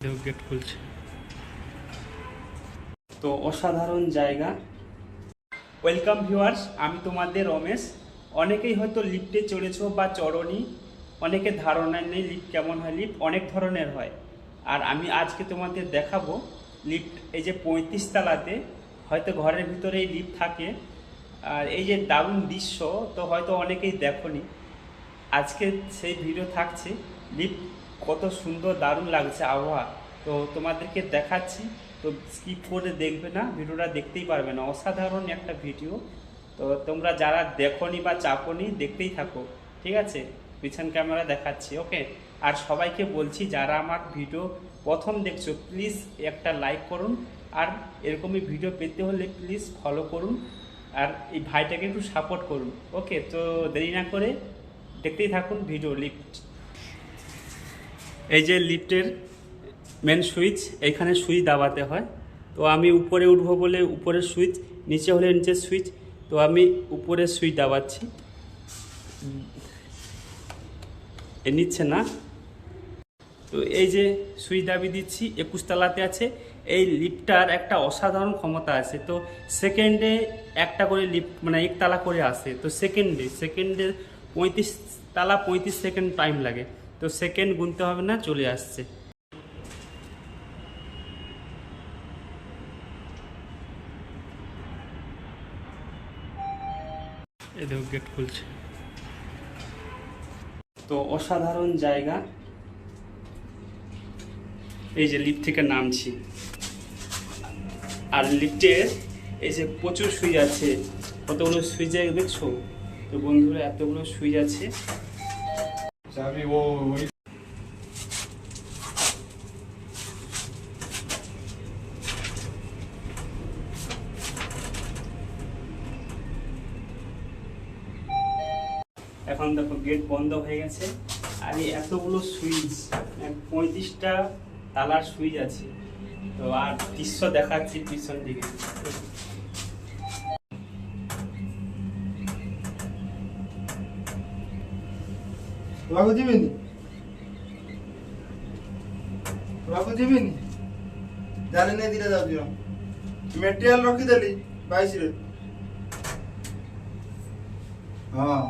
Gate খুলছে তো অসাধারণ জায়গা। ওয়েলকাম ভিউয়ার্স, আমি তোমাদের রমেশ। অনেকেই হয়তো লিফটে চড়েছো বা চড়নি, অনেকের ধারণা নেই লিফট কেমন হয়। লিফট অনেক ধরনের হয়, আর আমি আজকে তোমাদের দেখাবো লিফট। এই যে 35 তলাতে হয়তো ঘরের ভিতরেই লিফট থাকে, আর এই যে দারুণ দৃশ্য তো হয়তো অনেকেই দেখোনি। আজকে সেই ভিডিও থাকছে, লিফট কত সুন্দর দারুণ লাগছে আবহাওয়া, তো তোমাদেরকে দেখাচ্ছি। তো স্কিপ করে দেখবে না, ভিডিওটা দেখতেই পারবে না, অসাধারণ একটা ভিডিও। তো তোমরা যারা দেখোনি বা চাপোনি দেখতেই থাকো, ঠিক আছে? পিছন ক্যামেরা দেখাচ্ছি, ওকে। আর সবাইকে বলছি যারা আমার ভিডিও প্রথম দেখছো প্লিজ একটা লাইক করুন, আর এরকমই ভিডিও পেতে হলে প্লিজ ফলো করুন, আর এই ভাইটাকে একটু সাপোর্ট করুন, ওকে। তো দেরি না করে দেখতেই থাকুন ভিডিও। লিফট, এই যে লিফটের মেন সুইচ, এইখানে সুইচ দাবাতে হয়। তো আমি উপরে উঠবো বলে উপরের সুইচ, নিচে হলে নিচের সুইচ, তো আমি উপরে সুইচ দাবাচ্ছি। এ নিচ্ছে না, তো এই যে সুইচ দাবি দিচ্ছি। 21 তলাতে আছে। এই লিফটটার একটা অসাধারণ ক্ষমতা আছে। তো সেকেন্ডে একটা করে লিফট, মানে একতলা করে আসে। তো সেকেন্ডে 35 তলা 35 সেকেন্ড টাইম লাগে। তো সেকেন্ড গুনতে হবে না, চলে আসছে। এই দেখো গেট খুলছে তো অসাধারণ জায়গা। এই যে লিফট থেকে নামছি, আর লিফটের এই যে প্রচুর সুইচ আছে, কতগুলো সুইচ দেখছো তো বন্ধুরা, এতগুলো সুইচ আছে। এখন দেখো গেট বন্ধ হয়ে গেছে, আর এই এতগুলো সুইচ, 35টা তালার সুইচ আছে। তো আর দৃশ্য দেখাচ্ছি পিছন দিকে। ଜାଣି ନାଇଁ ଦିଟା ଯାଉଛି ମେଟେରିଆଲ ରଖିଦେଲି 22 ରେ। ହଁ